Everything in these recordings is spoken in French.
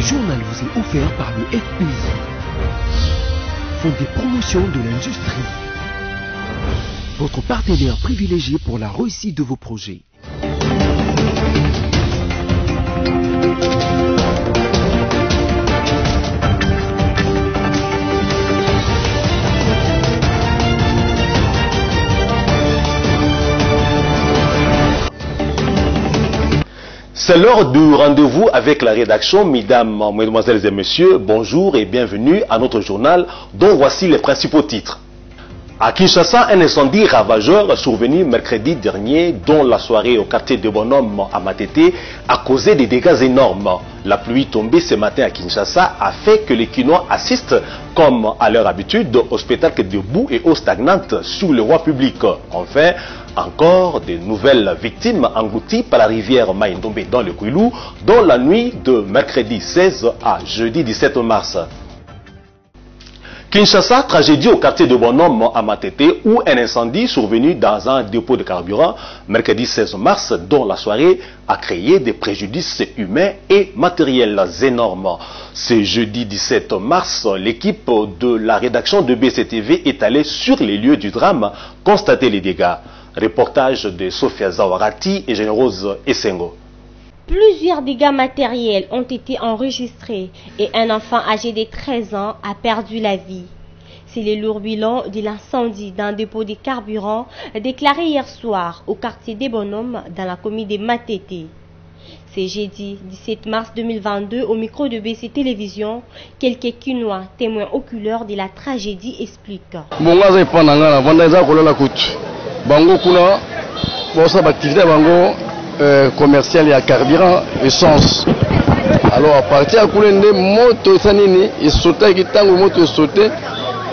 journal vous est offert par le FPI, Fonds des promotions de l'industrie, votre partenaire privilégié pour la réussite de vos projets. C'est l'heure du rendez-vous avec la rédaction. Mesdames, mesdemoiselles et messieurs, bonjour et bienvenue à notre journal dont voici les principaux titres. À Kinshasa, un incendie ravageur survenu mercredi dernier, dont la soirée au quartier de Bonhomme à Matete a causé des dégâts énormes. La pluie tombée ce matin à Kinshasa a fait que les Kinois assistent, comme à leur habitude, au spectacle de boue et eau stagnante sur le voie public. Enfin, encore de nouvelles victimes englouties par la rivière Maïndombe dans le Kouilou, dans la nuit de mercredi 16 à jeudi 17 mars. Kinshasa, tragédie au quartier de Bonhomme à Matete, où un incendie survenu dans un dépôt de carburant mercredi 16 mars, dont la soirée a créé des préjudices humains et matériels énormes. Ce jeudi 17 mars, l'équipe de la rédaction de BCTV est allée sur les lieux du drame constater les dégâts. Reportage de Sophia Zawarati et Générose Essengo. Plusieurs dégâts matériels ont été enregistrés et un enfant âgé de 13 ans a perdu la vie. C'est le lourd bilan de l'incendie d'un dépôt de carburant déclaré hier soir au quartier des Bonhommes dans la commune de Matete. C'est jeudi 17 mars 2022 au micro de BC Télévision, quelques Kinois témoins oculaires de la tragédie expliquent. Bango kuna bosa activité bango commercial ya carburant essence. Alors à partir à kulende moto sanini et sauter kitango moto sauter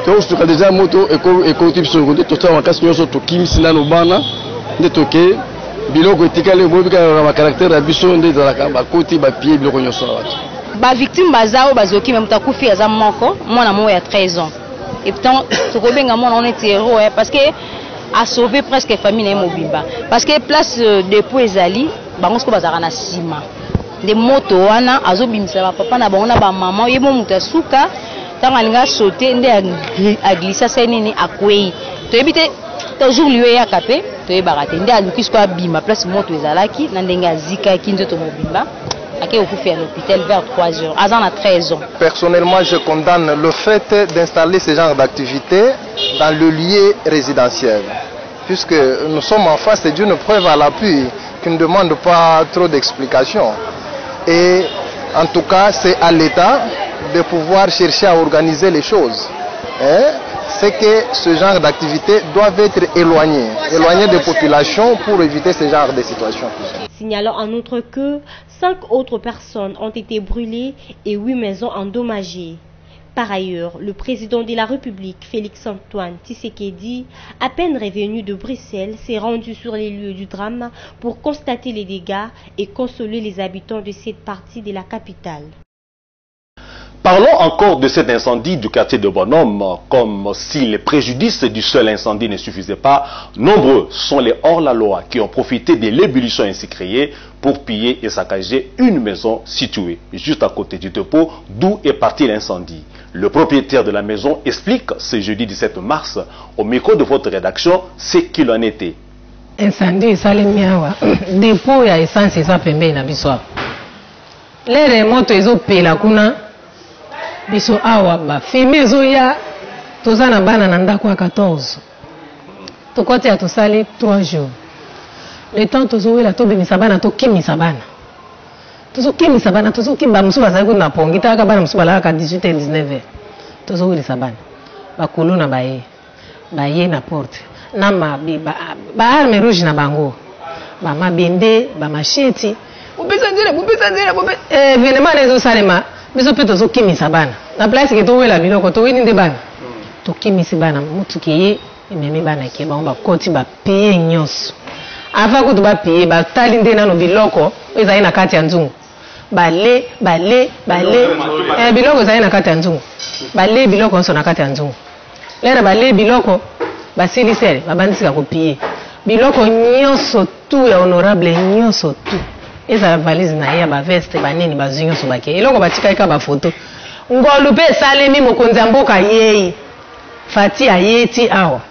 to suka déjà moto et type sur côté to ça makasi nyoso to kimisina no bana nde toke biloko etikale bobika ba caractère ya biso nde za ba koti ba pied biloko nyoso watu. Ba victime bazao bazoki même takufi ya za moko mwana mo ya 13 ans. Et pourtant to benga mwana on est héros parce que a sauvé presque famille mobimba parce que place dépôt ezali bango sko bazaka na sima de moto wana azobimisa ba papa na bango na ba maman yebo muta suka tanga linga sauter nde a glissa senini akwei to ebite toujours lieu ya kapé to ebarate nde aluki sko abima place moto ezalaki na ndenge azika kinzo mobimba à l'hôpital vers 3 heures, à 13 ans. Personnellement, je condamne le fait d'installer ce genre d'activité dans le lieu résidentiel, puisque nous sommes en face d'une preuve à l'appui qui ne demande pas trop d'explications. Et en tout cas, c'est à l'État de pouvoir chercher à organiser les choses. C'est que ce genre d'activités doivent être éloignées des populations pour éviter ce genre de situations. Signalant en outre que 5 autres personnes ont été brûlées et 8 maisons endommagées. Par ailleurs, le président de la République, Félix-Antoine Tshisekedi, à peine revenu de Bruxelles, s'est rendu sur les lieux du drame pour constater les dégâts et consoler les habitants de cette partie de la capitale. Parlons encore de cet incendie du quartier de Bonhomme, comme si les préjudices du seul incendie ne suffisaient pas. Nombreux sont les hors-la-loi qui ont profité de l'ébullition ainsi créée pour piller et saccager une maison située juste à côté du dépôt d'où est parti l'incendie. Le propriétaire de la maison explique ce jeudi 17 mars au micro de votre rédaction ce qu'il en était. Incendie, ça les miawa. Dépôt ya essence ça pembe na biso. Les motos ezo pela kuna biso awa ba femme zoya tozana bana na ndako ya 14. Tokoti ya tosali 3 jours. Le temps tozowela to bimisa bana to kimisa bana. Tozokimisa bana tozokimba musu bazali kuna pongi taka bana musu balaka 18 et 19h. Tozowela bana. Ba kolona baye na porte. Na ba arme rouge na bango. Ba mabende, ba macheti. Bupesa ndire événement les salema. Biso pe tozokimisa bana. Na place ke towela biloko to wini nde bana. Tokimisi bana mutuki ye ememi bana ke ba koti ba paye nyos. Avant que tu ba paye ba tali nde na no biloko ezali na kati ya nzungu. Bale biloko ezali na kati ya nzungu. Bale biloko nso na kati ya nzungu. Lera bale biloko basilisere babandisika ko paye. Biloko nyonso tu ya honorable nyonso tu. ezala valise na ye ba veste banini bazwi nyonso bake eloko batikali ka bafoto ngolu mpe esalemi mokonzi ya mboka yei fati ayeti awa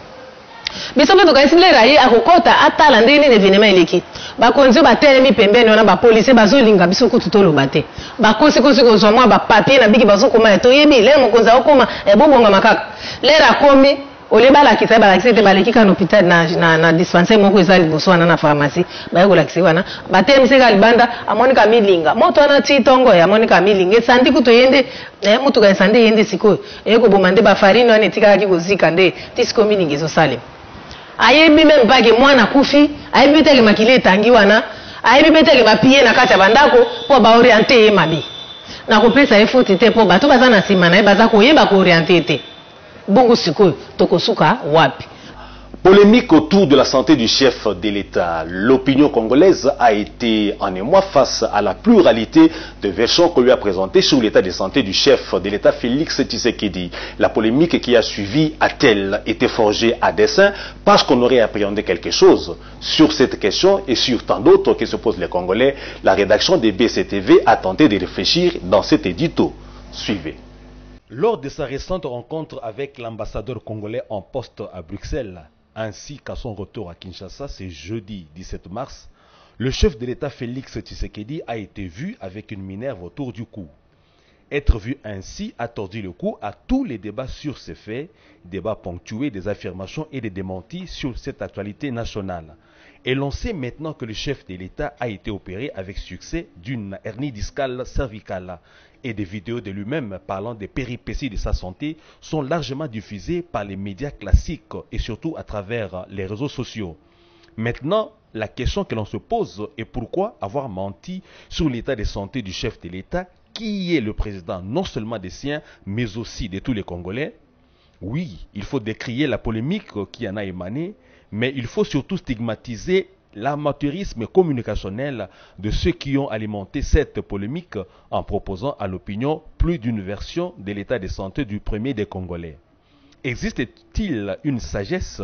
biso mpe tokanisi lera ye akokota atala ndenge nini evenema eleki bakonzi oyo batelemi pembeni wana bapolisie bazolinga biso kutu toloba te bakosikosi kozwa mwa bapapie na biki bazokoma toyebi lere mokonzi akokoma ebobongama kaka lere akomi olie balakisa ye balakisa ete baleki ka na hôpital na dispensaire moko eza liboso wana na pharmacie baye kolakisa wana batelemisi ka libanda amonika milinga moto wana ti tongo ye amonika milinga esandi kutu ye nde motuka esandi ye nde sikoyo eye koboma nde bafarine wana etikakaki kozika nde ti sikoyo milinga ezosalema ayebi meme mpake mwana kufi ayebi beteke makili etangi wana ayebi beteke bapie na kati ya bandako mpo baoriente ye mabe na kopesa ye foti te mpo bato baza na nsima na ye baza koyeba kooriente te bongo sikoyo tokosuka wapi. Polémique autour de la santé du chef de l'État. L'opinion congolaise a été en émoi face à la pluralité de versions qu'on lui a présentées sur l'état de santé du chef de l'État Félix Tshisekedi. La polémique qui a suivi a-t-elle été forgée à dessein parce qu'on aurait appréhendé quelque chose? Sur cette question et sur tant d'autres que se posent les Congolais, la rédaction des BCTV a tenté de réfléchir dans cet édito. Suivez. Lors de sa récente rencontre avec l'ambassadeur congolais en poste à Bruxelles, ainsi qu'à son retour à Kinshasa, c'est jeudi 17 mars, le chef de l'État Félix Tshisekedi a été vu avec une minerve autour du cou. Être vu ainsi a tordu le cou à tous les débats sur ces faits, débats ponctués des affirmations et des démentis sur cette actualité nationale. Et l'on sait maintenant que le chef de l'État a été opéré avec succès d'une hernie discale cervicale. Et des vidéos de lui-même parlant des péripéties de sa santé sont largement diffusées par les médias classiques et surtout à travers les réseaux sociaux. Maintenant, la question que l'on se pose est pourquoi avoir menti sur l'état de santé du chef de l'État qui est le président non seulement des siens mais aussi de tous les Congolais. Oui, il faut décrier la polémique qui en a émané, mais il faut surtout stigmatiser l'amateurisme communicationnel de ceux qui ont alimenté cette polémique en proposant à l'opinion plus d'une version de l'état de santé du premier des Congolais. Existe-t-il une sagesse,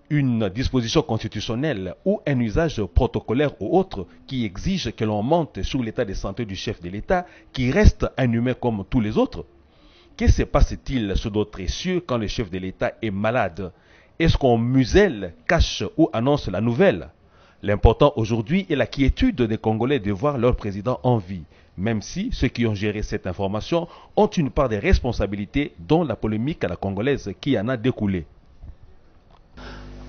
une disposition constitutionnelle ou un usage protocolaire ou autre qui exige que l'on mente sur l'état de santé du chef de l'État qui reste un humain comme tous les autres? Que se passe-t-il sur d'autres cieux quand le chef de l'État est malade? Est-ce qu'on muselle, cache ou annonce la nouvelle? L'important aujourd'hui est la quiétude des Congolais de voir leur président en vie, même si ceux qui ont géré cette information ont une part de responsabilité, dont la polémique à la congolaise qui en a découlé.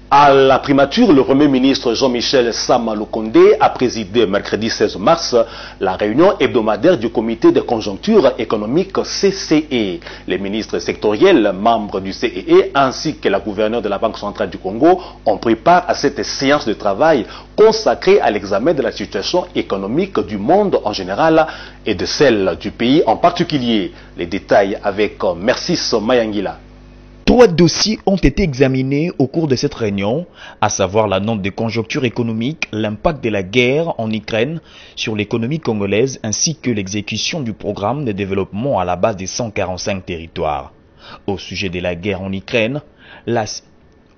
À la primature, le Premier ministre Jean-Michel Sama Lukonde a présidé mercredi 16 mars la réunion hebdomadaire du comité de conjoncture économique CCE. Les ministres sectoriels, membres du CEE, ainsi que la gouverneure de la Banque centrale du Congo ont pris part à cette séance de travail consacrée à l'examen de la situation économique du monde en général et de celle du pays en particulier. Les détails avec Mercis Mayangila. 3 dossiers ont été examinés au cours de cette réunion, à savoir la note de conjoncture économique, l'impact de la guerre en Ukraine sur l'économie congolaise ainsi que l'exécution du programme de développement à la base des 145 territoires. Au sujet de la guerre en Ukraine,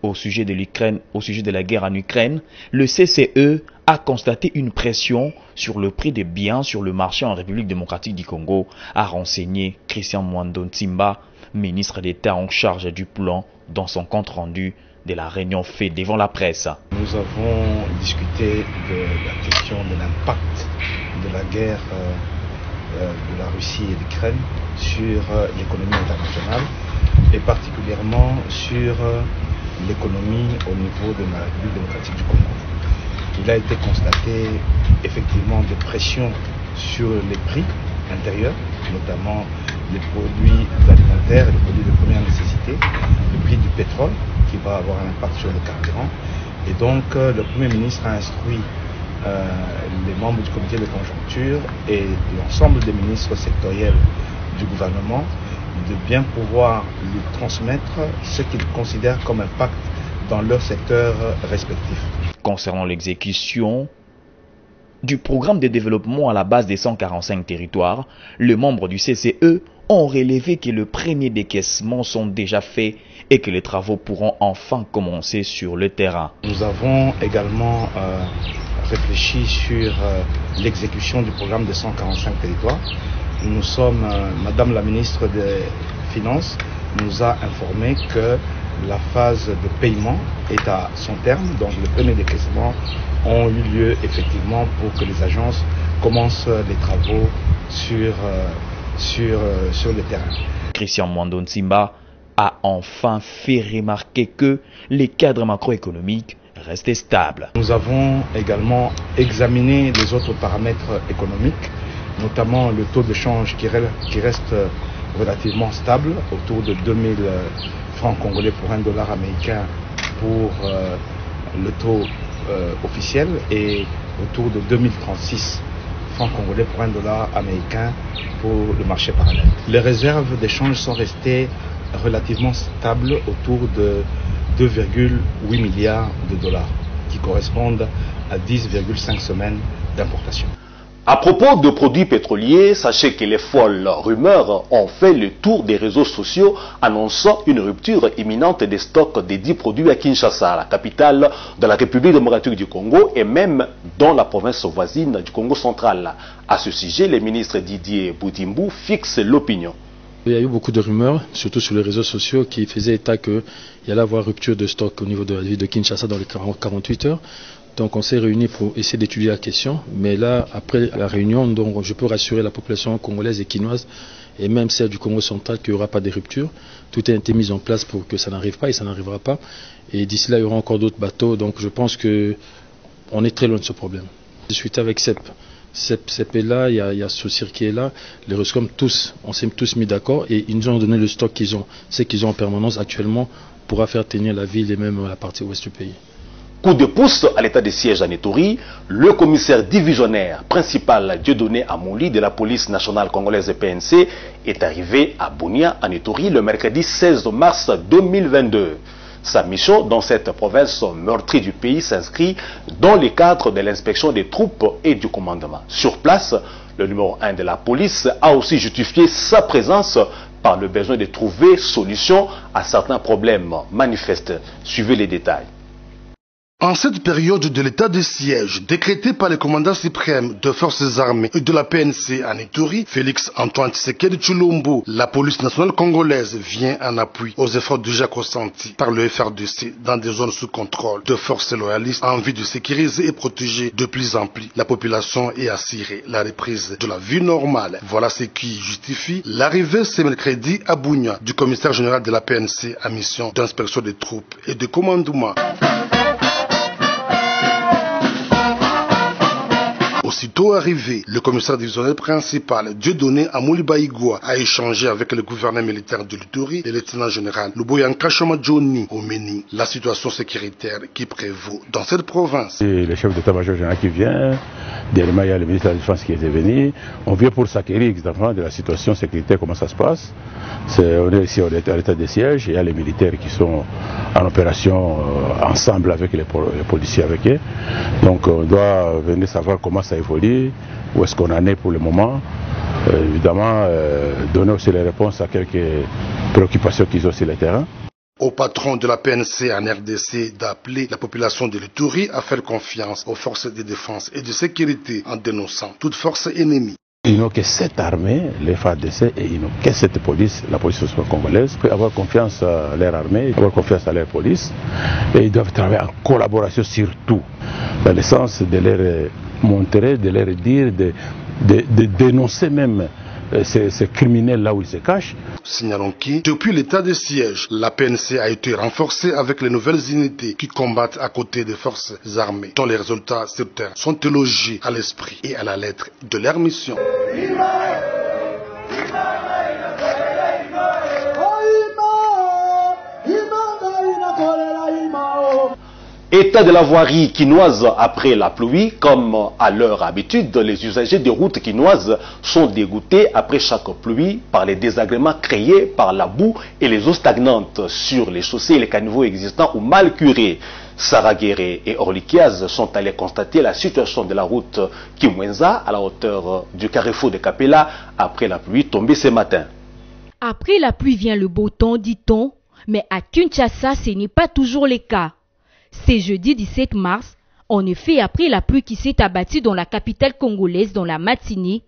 au sujet de la guerre en Ukraine, le CCE a constaté une pression sur le prix des biens sur le marché en République démocratique du Congo, a renseigné Christian Mwando Ntimba, ministre d'État en charge du plan, dans son compte rendu de la réunion faite devant la presse. Nous avons discuté de la question de l'impact de la guerre de la Russie et l'Ukraine sur l'économie internationale et particulièrement sur l'économie au niveau de la République démocratique du Congo. Il a été constaté effectivement des pressions sur les prix intérieurs, notamment les produits alimentaires, les produits de première nécessité, le prix du pétrole qui va avoir un impact sur le carburant. Et donc le Premier ministre a instruit les membres du comité de conjoncture et l'ensemble des ministres sectoriels du gouvernement de bien pouvoir lui transmettre ce qu'ils considèrent comme impact dans leur secteur respectif. Concernant l'exécution du programme de développement à la base des 145 territoires, les membres du CCE ont relevé que les premiers décaissements sont déjà faits et que les travaux pourront enfin commencer sur le terrain. Nous avons également réfléchi sur l'exécution du programme de 145 territoires. Nous sommes, Madame la ministre des Finances nous a informé que la phase de paiement est à son terme, donc les premiers décaissements ont eu lieu effectivement pour que les agences commencent les travaux sur le terrain. Christian Mwando Nsimba a enfin fait remarquer que les cadres macroéconomiques restaient stables. Nous avons également examiné les autres paramètres économiques, notamment le taux de change qui reste relativement stable, autour de 2000 francs congolais pour $1 américain pour le taux officiel et autour de 2036 francs congolais pour $1 américain pour le marché parallèle. Les réserves d'échange sont restées relativement stables autour de 2,8 milliards de dollars qui correspondent à 10,5 semaines d'importation. À propos de produits pétroliers, sachez que les folles rumeurs ont fait le tour des réseaux sociaux annonçant une rupture imminente des stocks des 10 produits à Kinshasa, la capitale de la République démocratique du Congo et même dans la province voisine du Congo central. À ce sujet, le ministre Didier Boudimbou fixe l'opinion. Il y a eu beaucoup de rumeurs, surtout sur les réseaux sociaux, qui faisaient état qu'il y allait avoir rupture de stock au niveau de la ville de Kinshasa dans les 48 heures. Donc on s'est réunis pour essayer d'étudier la question, mais là, après la réunion, donc, je peux rassurer la population congolaise et quinoise, et même celle du Congo central, qu'il n'y aura pas de rupture. Tout a été mis en place pour que ça n'arrive pas, et ça n'arrivera pas. Et d'ici là, il y aura encore d'autres bateaux, donc je pense qu'on est très loin de ce problème. Je suis avec CEP est là, il y a Soucir qui est là, les Roscom, tous, on s'est tous mis d'accord, et ils nous ont donné le stock qu'ils ont. Ce qu'ils ont en permanence actuellement pourra faire tenir la ville et même la partie ouest du pays. Coup de pouce à l'état de siège à Nétori, le commissaire divisionnaire principal Dieudonné Amouli de la police nationale congolaise PNC est arrivé à Bunia, à Nétori, le mercredi 16 mars 2022. Sa mission dans cette province meurtrie du pays s'inscrit dans le cadre de l'inspection des troupes et du commandement. Sur place, le numéro 1 de la police a aussi justifié sa présence par le besoin de trouver solution à certains problèmes manifestes. Suivez les détails. En cette période de l'état de siège décrété par le commandant suprême de forces armées et de la PNC à Ituri, Félix Antoine Tshisekedi Tshilombo, la police nationale congolaise vient en appui aux efforts déjà consentis par le FRDC dans des zones sous contrôle de forces loyalistes en vue de sécuriser et protéger de plus en plus la population et assurer la reprise de la vie normale. Voilà ce qui justifie l'arrivée ce mercredi à Bunia du commissaire général de la PNC à mission d'inspection des troupes et de commandement. Aussitôt arrivé, le commissaire divisionnaire principal Dieudonné Amouli Baïgoua a échangé avec le gouverneur militaire de l'Ituri et le lieutenant général Luboyanka Johnny Omeni la situation sécuritaire qui prévaut dans cette province. Et le chef d'état-major général qui vient, dernièrement il y a le ministre de la Défense qui est venu, on vient pour s'acquérir exactement de la situation sécuritaire, comment ça se passe. On est ici à l'état de siège, il y a les militaires qui sont en opération ensemble avec les policiers avec eux. Donc on doit venir savoir comment ça évolue, où est-ce qu'on en est pour le moment. Évidemment, donner aussi les réponses à quelques préoccupations qu'ils ont sur le terrain. Au patron de la PNC en RDC d'appeler la population de l'Ituri à faire confiance aux forces de défense et de sécurité en dénonçant toute force ennemie. Ils n'ont que cette armée, les FARDC, et ils n'ont que cette police, la police congolaise. Ils peuvent avoir confiance à leur armée, avoir confiance à leur police. Et ils doivent travailler en collaboration surtout, dans le sens de leur montrer, de leur dire, de dénoncer même ces criminels là où ils se cachent. Signalons que, depuis l'état de siège, la PNC a été renforcée avec les nouvelles unités qui combattent à côté des forces armées, dont les résultats sur terre sont élogés à l'esprit et à la lettre de leur mission. État de la voirie quinoise après la pluie, comme à leur habitude, les usagers des routes quinoises sont dégoûtés après chaque pluie par les désagréments créés par la boue et les eaux stagnantes sur les chaussées et les caniveaux existants ou mal curés. Sarah Guéré et Orlikiaz sont allés constater la situation de la route Kimwenza à la hauteur du carrefour de Kapela après la pluie tombée ce matin. Après la pluie vient le beau temps, dit-on, mais à Kinshasa, ce n'est pas toujours le cas. C'est jeudi 17 mars, En effet, après la pluie qui s'est abattue dans la capitale congolaise dans la matinée,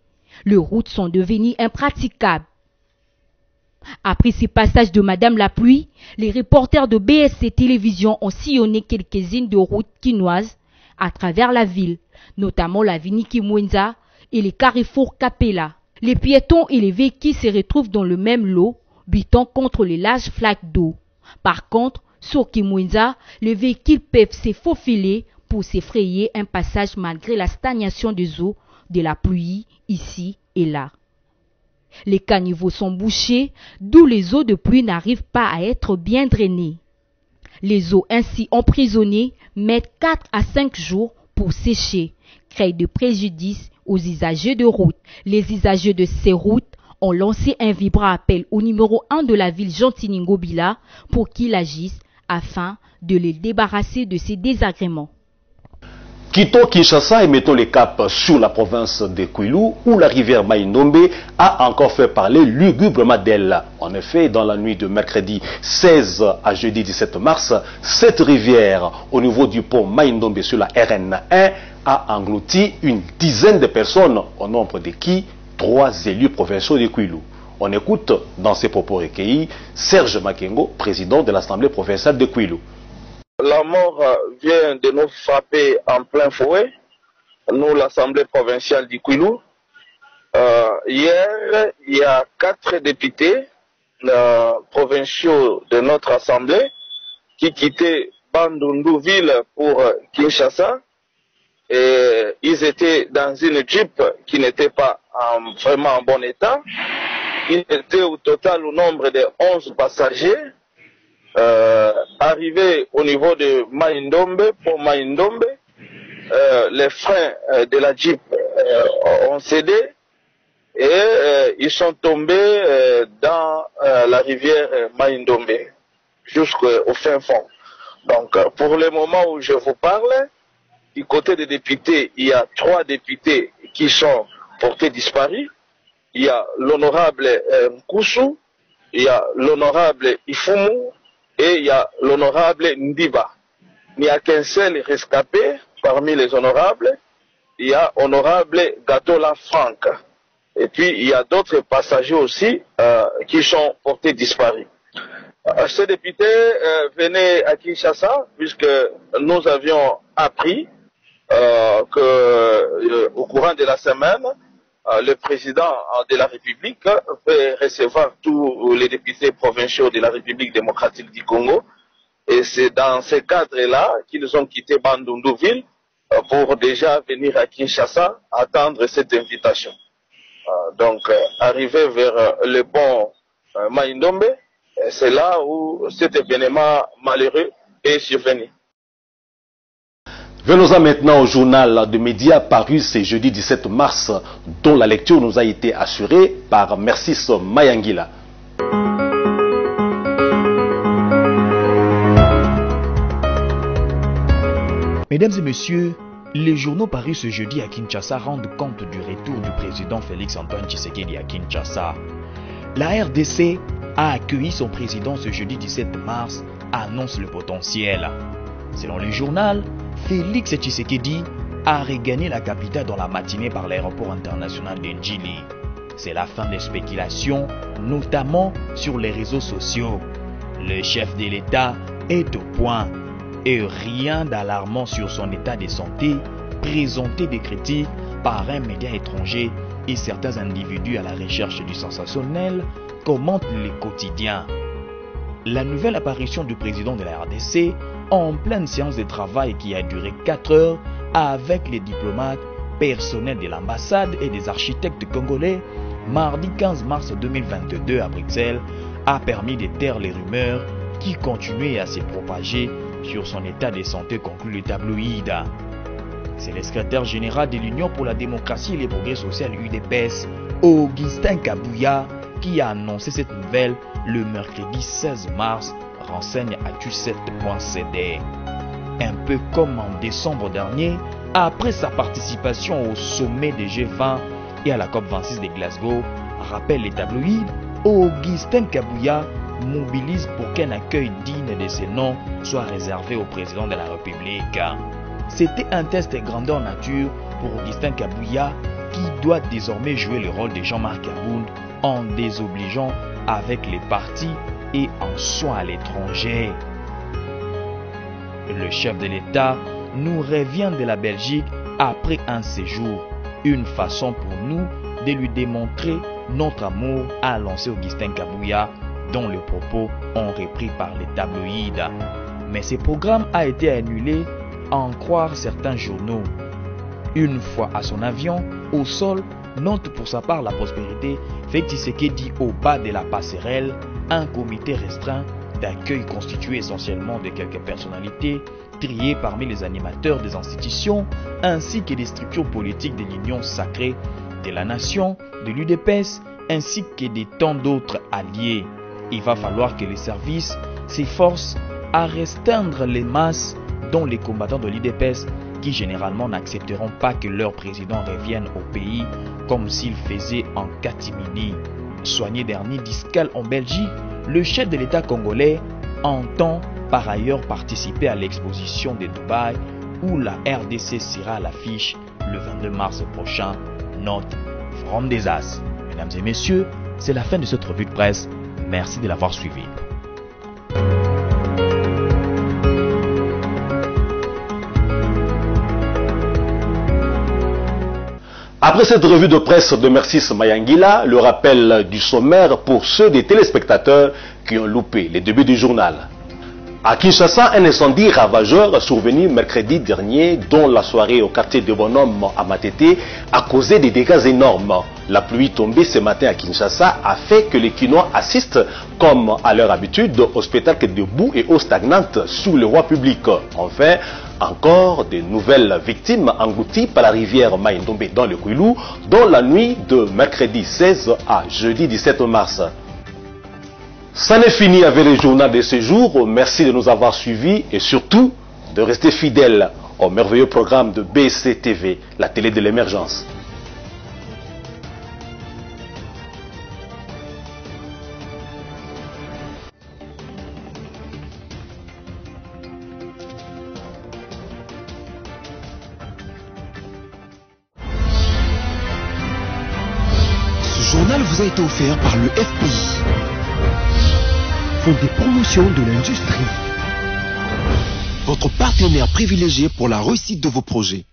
les routes sont devenues impraticables. Après ces passages de Madame la pluie, les reporters de BSC Télévision ont sillonné quelques-unes de routes quinoises à travers la ville, notamment l'avenue Kimwenza et les carrefours Capella. Les piétons et les véhicules se retrouvent dans le même lot, butant contre les larges flaques d'eau. Par contre, sur Kimwenza, les véhicules peuvent se faufiler pour s'effrayer un passage malgré la stagnation des eaux de la pluie ici et là. Les caniveaux sont bouchés, d'où les eaux de pluie n'arrivent pas à être bien drainées. Les eaux ainsi emprisonnées mettent 4 à 5 jours pour sécher, créent de préjudice aux usagers de route. Les usagers de ces routes ont lancé un vibrant appel au numéro 1 de la ville Gentil Ngobila pour qu'il agisse afin de les débarrasser de ces désagréments. Quittons Kinshasa et mettons les caps sur la province de Kwilu où la rivière Mai-Ndombe a encore fait parler lugubrement d'elle. En effet, dans la nuit de mercredi 16 à jeudi 17 mars, cette rivière au niveau du pont Mai-Ndombe sur la RN1 a englouti une dizaine de personnes, au nombre de qui 3 élus provinciaux de Kwilu. On écoute dans ses propos recueillis Serge Makengo, président de l'Assemblée provinciale de Kwilu. La mort vient de nous frapper en plein fouet, nous l'Assemblée provinciale du Kwilu. Hier, il y a 4 députés provinciaux de notre Assemblée qui quittaient Bandundu-ville pour Kinshasa. Et ils étaient dans une Jeep qui n'était pas vraiment en bon état. Ils étaient au total au nombre de 11 passagers. Arrivé au niveau de Mai-Ndombe, pour Mai-Ndombe, les freins de la Jeep ont cédé et ils sont tombés dans la rivière Mai-Ndombe jusqu'au fin fond. Donc pour le moment où je vous parle, du côté des députés, il y a 3 députés qui sont portés disparus. Il y a l'honorable Nkoussou, il y a l'honorable Ifumu, et il y a l'honorable Ndiba. Il n'y a qu'un seul rescapé parmi les honorables. Il y a honorable Gatola Franck. Et puis il y a d'autres passagers aussi qui sont portés disparus. Ces députés venaient à Kinshasa puisque nous avions appris qu'au courant de la semaine, le président de la République peut recevoir tous les députés provinciaux de la République démocratique du Congo. Et c'est dans ce cadre-là qu'ils ont quitté Bandundu-ville pour déjà venir à Kinshasa attendre cette invitation. Donc, arrivé vers le pont Mai-Ndombe, c'est là où cet événement malheureux est survenu. Venons-en maintenant au journal de médias paru ce jeudi 17 mars, dont la lecture nous a été assurée par Mercis Mayangila. Mesdames et messieurs, les journaux parus ce jeudi à Kinshasa rendent compte du retour du président Félix Antoine Tshisekedi à Kinshasa. La RDC a accueilli son président ce jeudi 17 mars, annonce le potentiel. Selon le journal, Félix Tshisekedi a regagné la capitale dans la matinée par l'aéroport international d'Ndjili. C'est la fin des spéculations, notamment sur les réseaux sociaux. Le chef de l'État est au point et rien d'alarmant sur son état de santé, présenté des critiques par un média étranger et certains individus à la recherche du sensationnel commentent les quotidiens. La nouvelle apparition du président de la RDC en pleine séance de travail qui a duré 4 heures avec les diplomates, personnels de l'ambassade et des architectes congolais, mardi 15 mars 2022 à Bruxelles, a permis de taire les rumeurs qui continuaient à se propager sur son état de santé, conclut le tabloïd. C'est le secrétaire général de l'Union pour la démocratie et les progrès sociaux UDPS, Augustin Kabouya, qui a annoncé cette nouvelle le mercredi 16 mars, renseigne actu7.cd. Un peu comme en décembre dernier, après sa participation au sommet des G20 et à la COP26 de Glasgow, rappelle les tabloïds, Augustin Kabouya mobilise pour qu'un accueil digne de ce nom soit réservé au président de la République. c'était un test grandeur nature pour Augustin Kabuya qui doit désormais jouer le rôle de Jean-Marc Abound en désobligeant avec les partis et en soins à l'étranger. Le chef de l'État nous revient de la Belgique après un séjour, une façon pour nous de lui démontrer notre amour, a lancé Augustin Kabuya, dont les propos ont repris par les tabloïds. Mais ce programme a été annulé, à en croire certains journaux. Une fois à son avion, au sol, note pour sa part la prospérité, Félix Tshisekedi au bas de la passerelle, un comité restreint d'accueil constitué essentiellement de quelques personnalités triées parmi les animateurs des institutions ainsi que des structures politiques de l'Union sacrée de la nation, de l'UDPS ainsi que de tant d'autres alliés. Il va falloir que les services s'efforcent à restreindre les masses dont les combattants de l'UDPS qui généralement n'accepteront pas que leur président revienne au pays comme s'il faisait en catimini. Soigné d'hernie discale en Belgique, le chef de l'État congolais entend par ailleurs participer à l'exposition de Dubaï où la RDC sera à l'affiche le 22 mars prochain. Note From des As. Mesdames et messieurs, c'est la fin de cette revue de presse. Merci de l'avoir suivi. Après cette revue de presse de Mercis Mayangila, le rappel du sommaire pour ceux des téléspectateurs qui ont loupé les débuts du journal. À Kinshasa, un incendie ravageur survenu mercredi dernier, dont la soirée au quartier de Bonhomme à Matete a causé des dégâts énormes. La pluie tombée ce matin à Kinshasa a fait que les Kinois assistent, comme à leur habitude, au spectacle de boue et eau stagnante sous le roi public. Enfin, encore de nouvelles victimes englouties par la rivière Maïndombe dans le Kouilou, dont la nuit de mercredi 16 à jeudi 17 mars. Ça n'est fini avec le journal de ce jour. Merci de nous avoir suivis et surtout de rester fidèles au merveilleux programme de BCTV, la télé de l'émergence. Ce journal vous a été offert par le FPI. Fonds des promotions de l'industrie. Votre partenaire privilégié pour la réussite de vos projets.